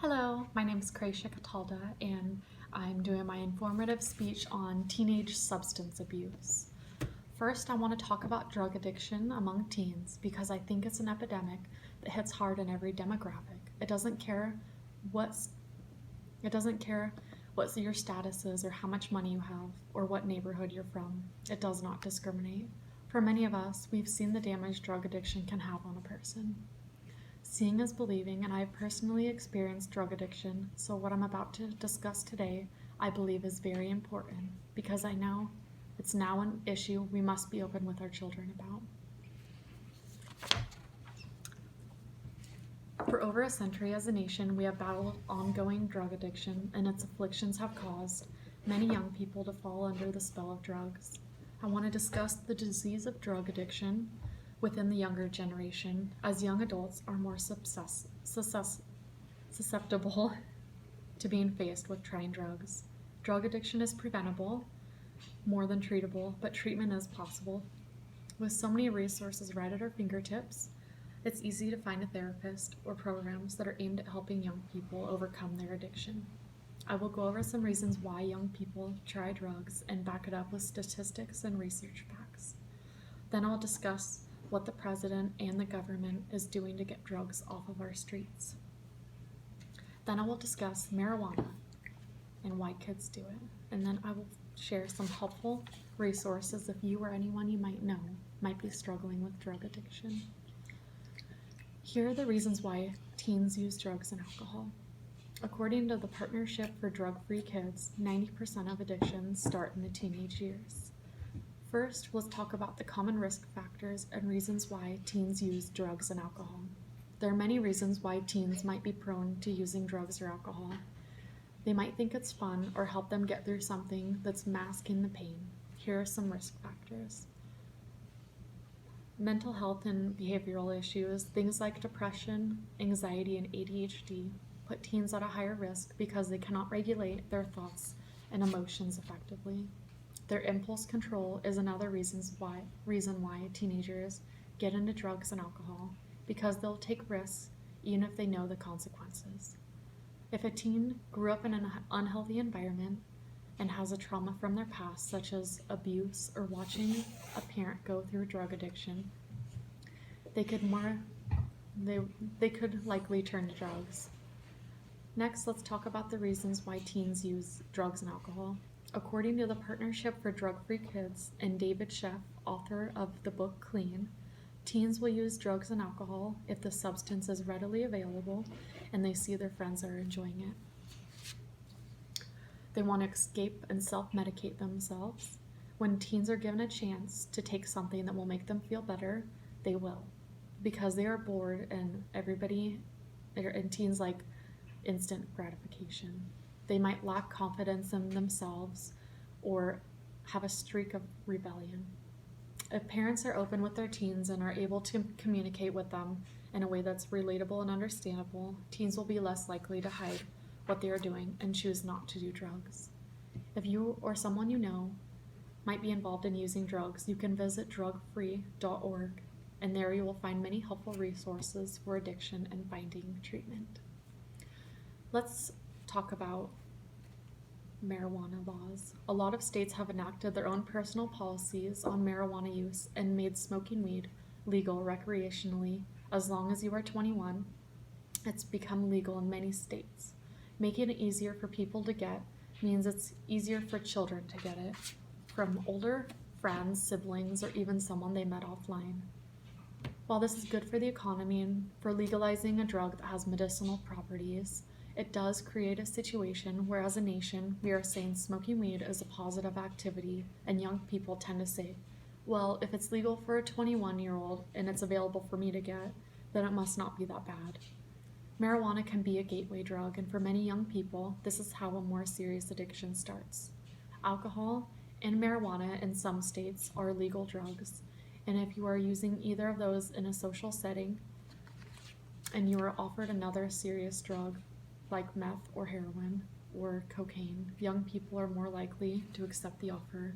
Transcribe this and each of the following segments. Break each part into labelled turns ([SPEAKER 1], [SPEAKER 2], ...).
[SPEAKER 1] Hello, my name is Kreisha Catalda, and I'm doing my informative speech on teenage substance abuse. First, I want to talk about drug addiction among teens because I think it's an epidemic that hits hard in every demographic. What's it doesn't care what your status is or how much money you have or what neighborhood you're from. It does not discriminate. For many of us, we've seen the damage drug addiction can have on a person. Seeing is believing, and I have personally experienced drug addiction, so what I'm about to discuss today I believe is very important because I know it's now an issue we must be open with our children about. For over a century as a nation, we have battled ongoing drug addiction, and its afflictions have caused many young people to fall under the spell of drugs. I want to discuss the disease of drug addiction within the younger generation, as young adults are more susceptible to being faced with trying drugs. Drug addiction is preventable more than treatable, but treatment is possible. With so many resources right at our fingertips, it's easy to find a therapist or programs that are aimed at helping young people overcome their addiction. I will go over some reasons why young people try drugs and back it up with statistics and research facts. Then I'll discuss what the president and the government is doing to get drugs off of our streets. Then I will discuss marijuana and why kids do it. And then I will share some helpful resources if you or anyone you might know might be struggling with drug addiction. Here are the reasons why teens use drugs and alcohol. According to the Partnership for Drug-Free Kids, 90% of addictions start in the teenage years. First, let's talk about the common risk factors and reasons why teens use drugs and alcohol. There are many reasons why teens might be prone to using drugs or alcohol. They might think it's fun or help them get through something that's masking the pain. Here are some risk factors. Mental health and behavioral issues, things like depression, anxiety, and ADHD, put teens at a higher risk because they cannot regulate their thoughts and emotions effectively. Their impulse control is another reason why teenagers get into drugs and alcohol, because they'll take risks even if they know the consequences. If a teen grew up in an unhealthy environment and has a trauma from their past, such as abuse or watching a parent go through drug addiction, they could likely turn to drugs. Next, let's talk about the reasons why teens use drugs and alcohol. According to the Partnership for Drug-Free Kids and David Sheff, author of the book Clean, teens will use drugs and alcohol if the substance is readily available and they see their friends are enjoying it. They want to escape and self-medicate themselves. When teens are given a chance to take something that will make them feel better, they will, because they are bored and teens like instant gratification. They might lack confidence in themselves or have a streak of rebellion. If parents are open with their teens and are able to communicate with them in a way that's relatable and understandable, teens will be less likely to hide what they are doing and choose not to do drugs. If you or someone you know might be involved in using drugs, you can visit drugfree.org, and there you will find many helpful resources for addiction and finding treatment. Let's talk about marijuana laws. A lot of states have enacted their own personal policies on marijuana use and made smoking weed legal recreationally as long as you are 21. It's become legal in many states. Making it easier for people to get means it's easier for children to get it from older friends, siblings, or even someone they met offline. While this is good for the economy and for legalizing a drug that has medicinal properties, it does create a situation where as a nation we are saying smoking weed is a positive activity, and young people tend to say, well, if it's legal for a 21-year-old and it's available for me to get, then it must not be that bad. Marijuana can be a gateway drug, and for many young people, this is how a more serious addiction starts. Alcohol and marijuana in some states are legal drugs, and if you are using either of those in a social setting and you are offered another serious drug like meth or heroin or cocaine, young people are more likely to accept the offer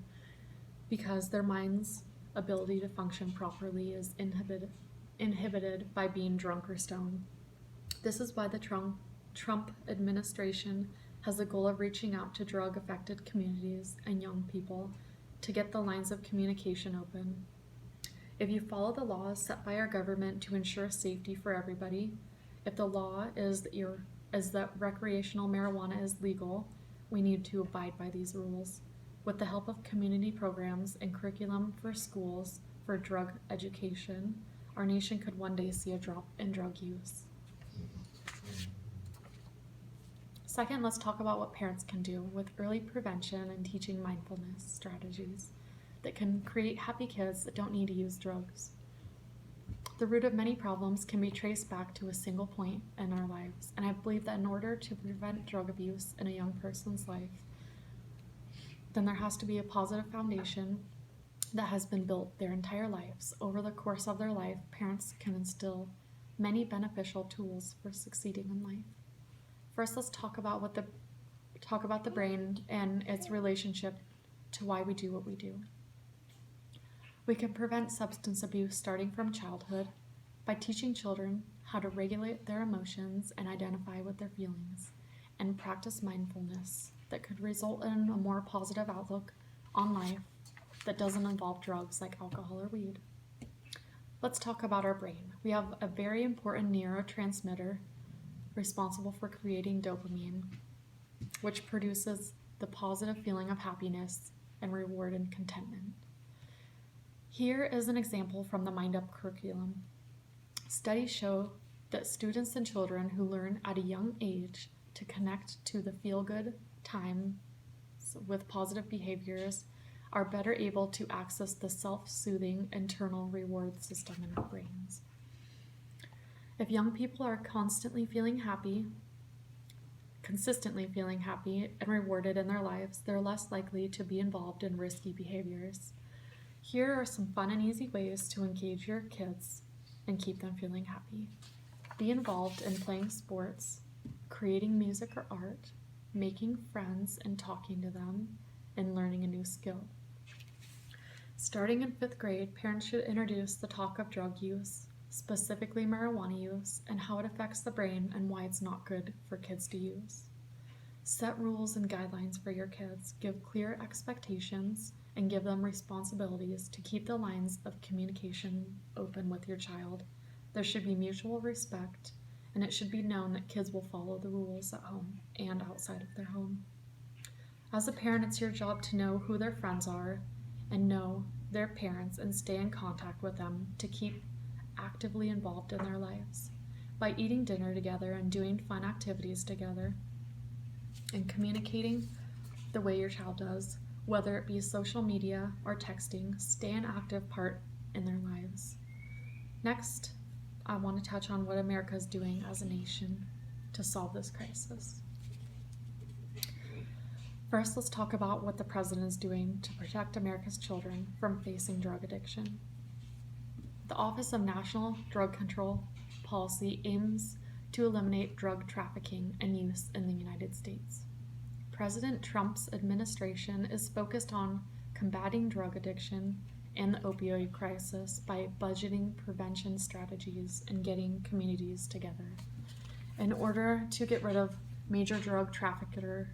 [SPEAKER 1] because their mind's ability to function properly is inhibited by being drunk or stoned. This is why the Trump administration has the goal of reaching out to drug-affected communities and young people to get the lines of communication open. If you follow the laws set by our government to ensure safety for everybody, if the law is that recreational marijuana is legal, we need to abide by these rules. With the help of community programs and curriculum for schools for drug education, our nation could one day see a drop in drug use. Second, let's talk about what parents can do with early prevention and teaching mindfulness strategies that can create happy kids that don't need to use drugs. The root of many problems can be traced back to a single point in our lives, and I believe that in order to prevent drug abuse in a young person's life, then there has to be a positive foundation that has been built their entire lives. Over the course of their life, parents can instill many beneficial tools for succeeding in life. First, let's talk about the brain and its relationship to why we do what we do. We can prevent substance abuse starting from childhood by teaching children how to regulate their emotions and identify with their feelings, and practice mindfulness that could result in a more positive outlook on life that doesn't involve drugs like alcohol or weed. Let's talk about our brain. We have a very important neurotransmitter responsible for creating dopamine, which produces the positive feeling of happiness and reward and contentment. Here is an example from the Mind Up curriculum. Studies show that students and children who learn at a young age to connect to the feel-good times with positive behaviors are better able to access the self-soothing internal reward system in our brains. If young people are consistently feeling happy and rewarded in their lives, they're less likely to be involved in risky behaviors. Here are some fun and easy ways to engage your kids and keep them feeling happy. Be involved in playing sports, creating music or art, making friends and talking to them, and learning a new skill. Starting in 5th grade, parents should introduce the talk of drug use, specifically marijuana use, and how it affects the brain and why it's not good for kids to use. Set rules and guidelines for your kids, give clear expectations, and give them responsibilities to keep the lines of communication open with your child. There should be mutual respect, and it should be known that kids will follow the rules at home and outside of their home. As a parent, it's your job to know who their friends are and know their parents and stay in contact with them to keep actively involved in their lives. By eating dinner together and doing fun activities together and communicating the way your child does, whether it be social media or texting, stay an active part in their lives. Next, I want to touch on what America is doing as a nation to solve this crisis. First, let's talk about what the president is doing to protect America's children from facing drug addiction. The Office of National Drug Control Policy aims to eliminate drug trafficking and use in the United States. President Trump's administration is focused on combating drug addiction and the opioid crisis by budgeting prevention strategies and getting communities together in order to get rid of major drug traffickers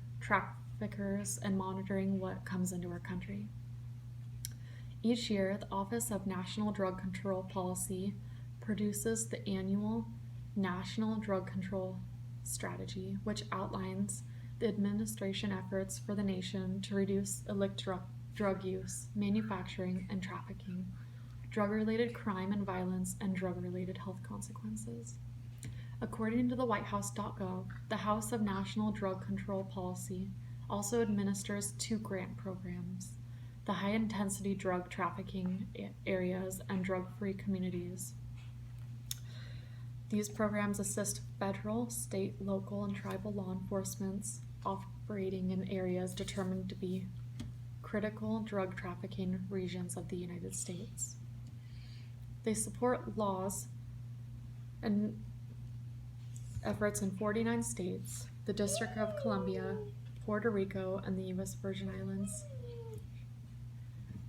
[SPEAKER 1] and monitoring what comes into our country. Each year, the Office of National Drug Control Policy produces the annual National Drug Control Strategy, which outlines the administration efforts for the nation to reduce illicit drug use, manufacturing, and trafficking, drug-related crime and violence, and drug-related health consequences. According to the whitehouse.gov, the House of National Drug Control Policy also administers 2 grant programs: the high-intensity drug trafficking areas and drug-free communities. These programs assist federal, state, local, and tribal law enforcements operating in areas determined to be critical drug trafficking regions of the United States. They support laws and efforts in 49 states, the District of Columbia, Puerto Rico, and the U.S. Virgin Islands.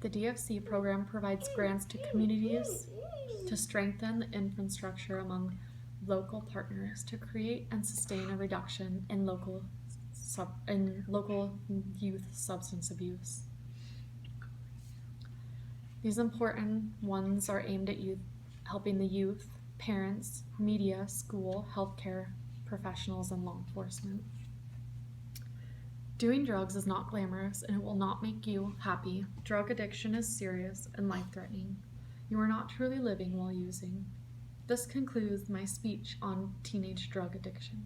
[SPEAKER 1] The DFC program provides grants to communities to strengthen the infrastructure among local partners to create and sustain a reduction in local youth substance abuse. These important ones are aimed at youth, helping the youth, parents, media, school, healthcare professionals, and law enforcement. Doing drugs is not glamorous and it will not make you happy. Drug addiction is serious and life-threatening. You are not truly living while using. This concludes my speech on teenage drug addiction.